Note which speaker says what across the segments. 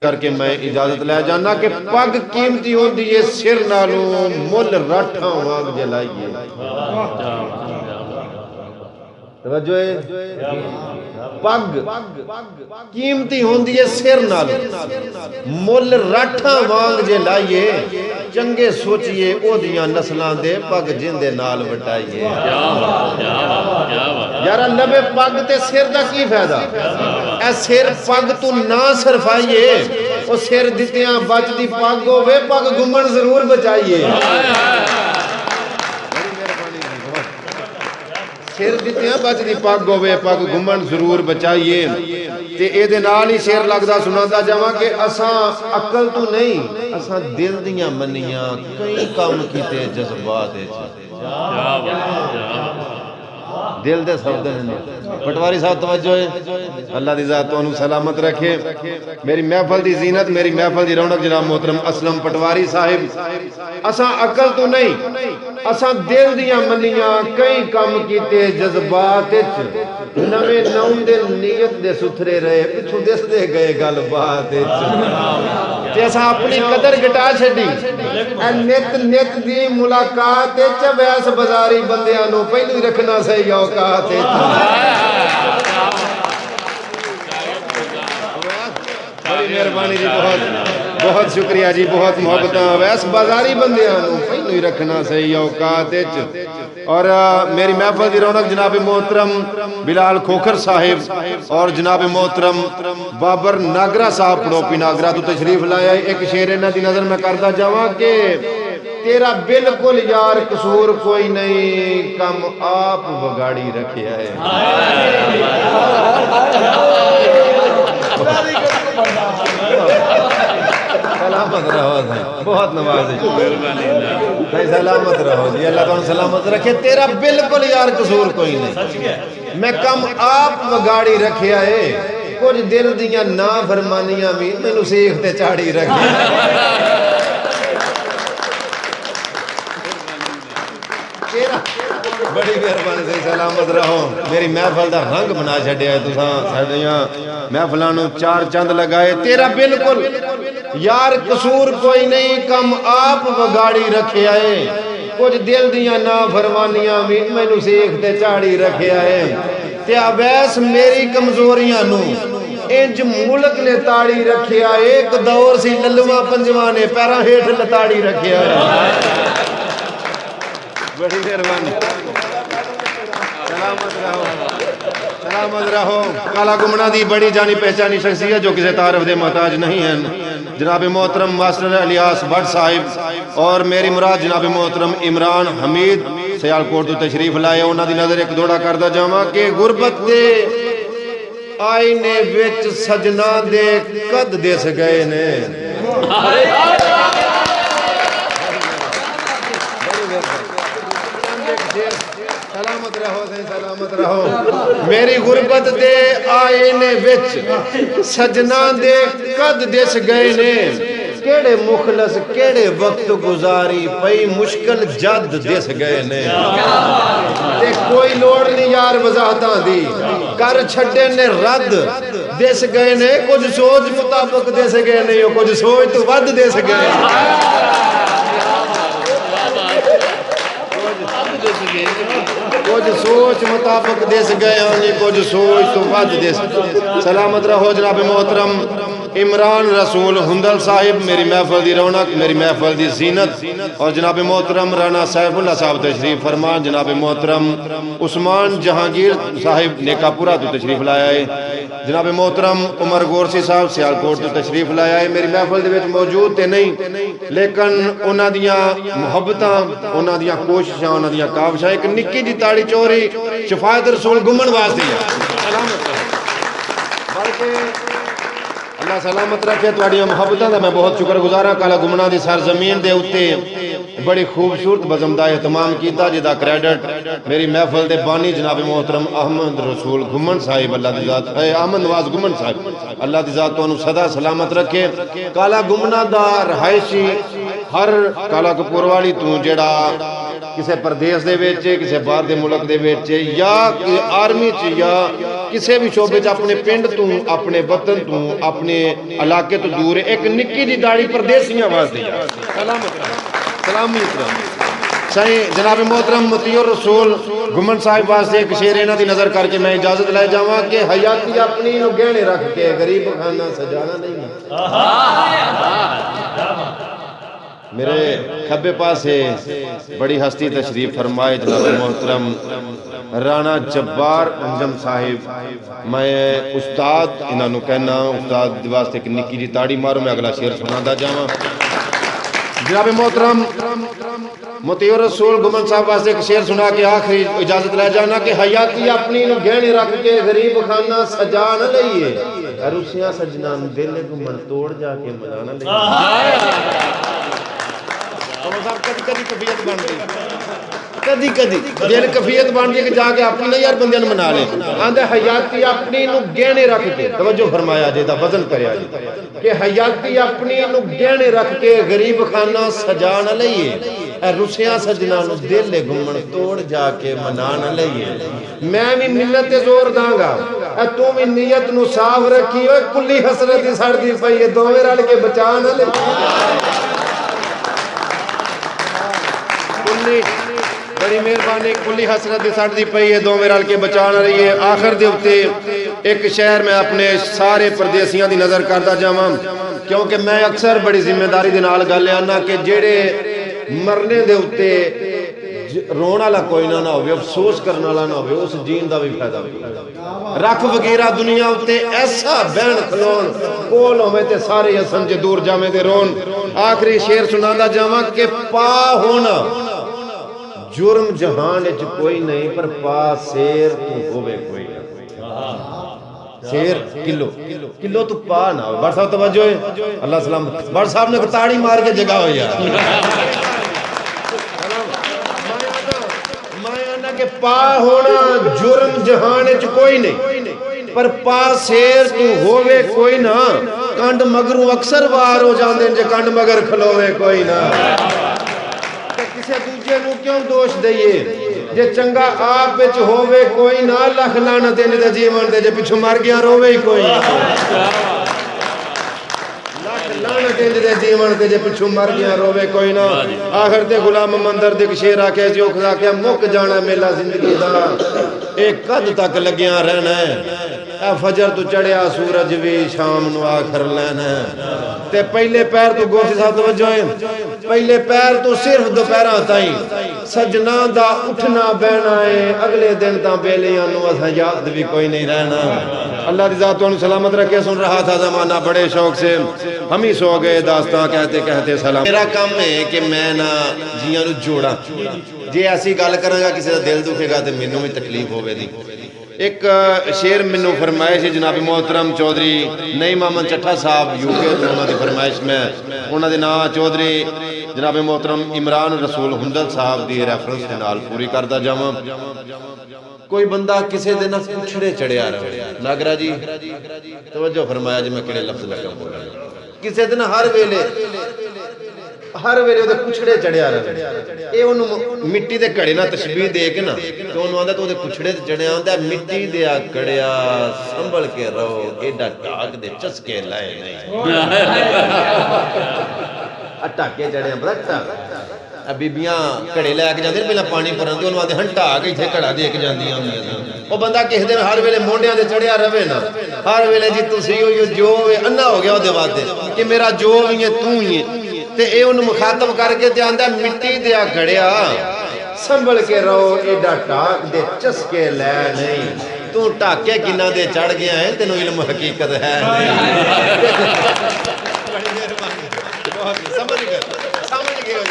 Speaker 1: کر کے میں اجازت لے جانا کہ پگ قیمتی ہوندی ہے سر نالوں مل راٹھاں وانگ جلائیے توجہ ہے پگ قیمتی ہوندی ہے سر نالوں مل راٹھاں وانگ جلائیے چنگے سوچئے او دیاں نسلان دے پگ جندے نال وٹائیے یارا لبے پگ تے سر دا کی فائدہ اے سر پگ تو نہ صرفائیے او سر دیتیاں بچ دی پگ ہوئے پگ گمن ضرور بچائیے سر دیتیاں بچ دی پگ ہوئے پگ گمن ضرور بچائیے تے اے دے نال ہی شیر لگدا سناتا جاواں کہ اساں عقل تو نہیں اساں دل دیاں منیاں کئی کام کیتے جذبات دل دے سبد ہیں پٹواری صاحب توجہ ہے اللہ دی ذات تو انہوں سلامت رکھے میری محفل دی زینت میری محفل دی رونق جناب محترم اسلم پٹواری صاحب اساں عقل تو نہیں اساں دل دیاں منیاں کئی کام کیتے جذبات نویں نون دے نیت دے ستھرے رہے پچھو دس دے گئے گل بات جیسا اپنی قدر گٹا چھڑی نیت نیت دی ملاقات ویس بازاری بندیاں پہلو ہی رکھنا صحیح اوقات بڑی مہربانی جی بہت شکریہ جی بہت محبتاں ویس بازاری بندیاں پہلو ہی رکھنا صحیح اوقات اور میری محفل دی رونق جناب محترم بلال کھوکھر صاحب اور جناب محترم بابر ناگرہ صاحب پڑوپی ناگرہ تو تشریف لائے ایک شعر انہاں دی نظر میں کرتا جاواں کہ تیرا بالکل یار قصور کوئی نہیں کم آپ بگاڑی رکھیا ہے سلامت رہو بہت نوازی سلامت رہو جی اللہ تعالیٰ سلامت رکھے تیرا بالکل یار قصور کوئی نہیں میں کم آپ بگاڑی رکھیا ہے کچھ دل دیاں نا فرمانیاں بھی میں نو سیکھتے چاڑی رکھیا بڑی مہربانی سے سلامت رہو میری محفل دا رنگ بنا چھڑیا ہے تساں ساڈیاں محفلانوں چار چند لگائے تیرا بالکل یار قصور کوئی نہیں کم آپ بگاڑی رکھیا ہے کچھ دل دیاں نا فرمانیاں بھی مینوں سیکھتے چاڑی رکھیا ہے تے اویس میری کمزوریاں نو انج ملک نے تاڑی رکھیا ہے ایک دور سی للواں پنجواں نے پیراں ہیٹھ لتاڑی رکھیا ہے بڑی مہربانی سلامت رہو کالا گمنہ دی بڑی جانی پہچانی شخصیت جو کسی تعارف دے محتاج نہیں ہیں جناب محترم ماسٹر الیاس بٹ صاحب اور میری مراد جناب محترم عمران حمید سیال کوٹ تو تشریف لائے انہاں دی نظر ایک دوڑا کردہ جاواں کہ غربت دے آئینے وچ سجنا دے قد دس گئے نے سلامت رہو سلامت رہو میری غربت دے آئینے وچ سجنا دے قد دس گئے نے کیڑے مخلص کیڑے وقت گزاری پئی مشکل جد دس گئے نے تے کوئی لوڑ نہیں یار وضاحتاں دی کر چھڑے نے رد دس گئے نے کچھ سوچ مطابق دس گئے نہیں کچھ سوچ تو ود دس گئے کچھ سوچ مطابق دس گئے ہیں کچھ سوچ تو ود دس سلامت رہو جناب محترم عمران رسول ہندل صاحب میری محفل دی رونق میری محفل دی زینت اور جناب محترم رانا سیف اللہ صاحب تشریف فرمان جناب محترم عثمان جہانگیر صاحب نیکا پورا تو تشریف لایا ہے جناب محترم عمر گورسی صاحب سیال کوٹ تو تشریف لایا ہے میری محفل دے وچ موجود تے نہیں لیکن انہاں دیاں محبتاں انہاں دیاں کوششاں انہاں دیاں کاوشاں ایک نکی جی تاڑی چوری شفاعت رسول گمن واسطے سلامت بلکہ اللہ سلامت رکھے تواڈیاں محبتاں دا میں بہت شکر گزاراں کالا گمنہ دی سرزمین دے اوتے بڑی خوبصورت بزمدہ اہتمام کیتا جدا کریڈٹ میری محفل دے بانی جناب محترم احمد رسول گمن صاحب اللہ دی ذات احمد نواز گمن صاحب اللہ دی ذات تو انہوں صدا سلامت رکھے کالا گمنہ دا رہائشی ہر کالا کپور والی تو جڑا کسے پردیس دے ویچے کسے باہر دے ملک دے ویچے یا آرمی چ یا کسی بھی شعبے اپنے پنڈ تو اپنے وطن تو اپنے علاقے تو دور ہے ایک نکی جی داڑھی پردیسیاں واسطے سلامی صحیح جناب محترم مطیع الرسول گھمن صاحب واسطے ایک شعر انہاں دی نظر کر کے میں اجازت لے جاواں کہ حیاتی اپنی نو گہنے رکھ کے غریب خانہ سجانا نہیں میرے کھبے پاس ہے بڑی ہستی تشریف فرمائے جناب محترم رانا جبار انجم صاحب میں استاد انہاں نو کہنا استاد واسطے ایک نکی جی تاڑی مارو میں اگلا شعر سنادا جاواں جناب محترم مطیع الرسول گھمن صاحب واسطے ایک شعر سنا کے آخری اجازت لے جانا کہ حیاتی اپنی نو گہنے رکھ کے غریب خانہ سجا نہ لئیے عروسیاں سجنا دل گھمن توڑ جا کے منا نہ لئیے کدی کفیت بن گئی کدی دل کفیت بن گئی کہ جا کے اپنی نہیں یار بندیاں منا لے آندے حیاتی اپنی نو گہنے رکھ کے توجہ فرمایا جے دا وزن کریا جے کہ حیاتی اپنی نو گہنے رکھ کے غریب خانہ سجا نہ لئیے اے رسیاں سجنا نو دل گھمن توڑ جا کے منا نہ لئیے میں بھی ملت زور دانگا اے تو بھی نیت نو صاف رکھی ہوئے کلی حسرت سڑ دی پئی دو میرا لے کے بچا نہ لئیے بڑی مہربانی کلی حسرت سڑ دی پئی ہے دو میرا کے بچانا رہی ہے آخر دے ہوتے ایک شہر میں اپنے سارے پردیسیاں دی نظر کرتا جاواں کیونکہ میں اکثر بڑی ذمہ داری دے نال گل آنا کہ جیڑے مرنے دے ہوتے رونا لا کوئی نہ ہوئے افسوس کرنا لا نہ ہوئے اس جین دا بھی فائدہ ہوئے رکھ وغیرہ دنیا ہوتے ایسا بین کھلون کول ہوئے تے سارے حسن جے دور جامے دے رون آخری شعر سنانا جاواں کہ پا ہونا جرم جہان اچ کوئی نہیں پر پا سیر تو ہوئے کوئی سیر کلو تو پا نہ ہوئے بڑھ صاحب توجہ ہے اللہ سلام بڑھ صاحب نے تاڑی مار کے جگہ ہوئی کہ پا ہونا جرم جہان اچ کوئی نہیں پر پا سیر تو ہوئے کوئی نہ کانڈ مگروں اکثر وار ہو جاندے جے کانڈ مگر کھلوے کوئی نہ کسے دوجے نو کیوں دوش دئیے جے چنگا آپ بچ ہووے کوئی نہ لکھ لعنت دے جیون دے جے پچھو مر گیا رووے ہی کوئی لکھ لعنت دے جیون دے جے پچھو مر گیا رووے کوئی نہ آخر تے غلام مندر دے شعر آکھے جو خدا کیا مک جانا میلا زندگی دا ایک قد تک لگیاں رہنا ہے اے فجر تو چڑھیا سورج بھی شام نو آخر لینا ہے تے پہلے پیر تو گوشت صاحب توجہ ہے پہلے پیر تو صرف دوپہراں تائیں سجنا دا اٹھنا بہنا ہے اگلے دن تا بیلیاں نو اسا یاد بھی کوئی نہیں رہنا اللہ دی ذات انہوں سلامت رکھے سن رہا تھا زمانہ بڑے شوق سے ہم ہی سو گئے داستان کہتے کہتے سلام میرا کام ہے کہ میں نہ جیاں نو جوڑا جے ایسی گل کراں گا کسی دا دل دکھے گا تے مینوں بھی تکلیف ہوے دی ایک شعر منو فرمائش جناب محترم چودھری نئی مامن چٹھا صاحب یوکے انہوں نے فرمائش میں انہوں نے نام چودھری جناب محترم عمران رسول ہندل صاحب دی ریفرنس کے نال پوری کردہ جاواں کوئی بندہ کسے دن کچھڑے چڑھے آ رہا ہے ناگرہ جی توجہ فرمایا جی میں کڑے لفظ لگا بولا کسے دن ہر ویلے دے کچھڑے چڑھے آ رہے ہیں اے انہوں مٹی دے کڑے نہ تشبیح دے کے نا تو انہوں آندھا تو دے کچھڑے چڑھے آندھا مٹی دے کڑیا سنبھل کے رہو ایڈا ٹاک دے چسکے لائے نہیں ٹاکے چڑھے ہیں بڑا بیبیاں کڑے لے کے جاندے پہلا پانی پرن دے انہوں آندھے ہنٹا آگے تھے کڑا دے کے جاندی وہ بندہ کہہ دے ہر ویلے مونڈیاں دے چڑھیا رہے نا ہر ویلے جی تو سی ہوئی جو انہا ہو گیا دے بات دے کہ میرا جو ہی ہے تو ہی ہے تے اے انہوں مخاطب کر کے تے آندھا مٹی دیا گھڑیا سنبھل کے رہو ایڈا ٹاک دے چسکے لے نہیں تو ٹاکے کنہ دے چڑھ گیا ہے تینوں علم حقیقت ہے سمجھ گئے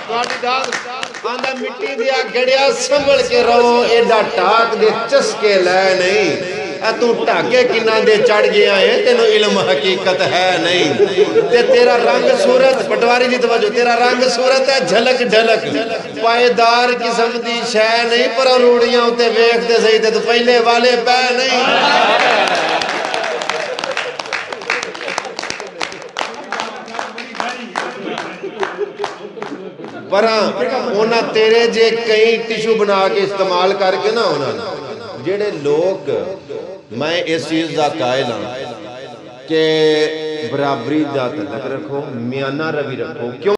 Speaker 1: ہو جناب آندھا مٹی دیا گھڑیا سنبھل کے رہو ایڈا ٹاک دے چسکے لے نہیں تو ٹاکے کنہ دے چڑھ گیا ہے تینوں علم حقیقت ہے نہیں تے تیرا رنگ صورت پٹواری جی توجہ تیرا رنگ صورت ہے جھلک ڈھلک پائیدار قسم دی شے نہیں پر روڑیاں ہوتے ویکھ دے صحیح تے تو پہلے والے پہ نہیں پر اونا تیرے جے کئی ٹیشو بنا کے استعمال کر کے نا ہونا جڑے لوگ میں اس چیز دا قائل ہوں کہ برابری دا تعلق رکھو، میانہ روی رکھو. کیوں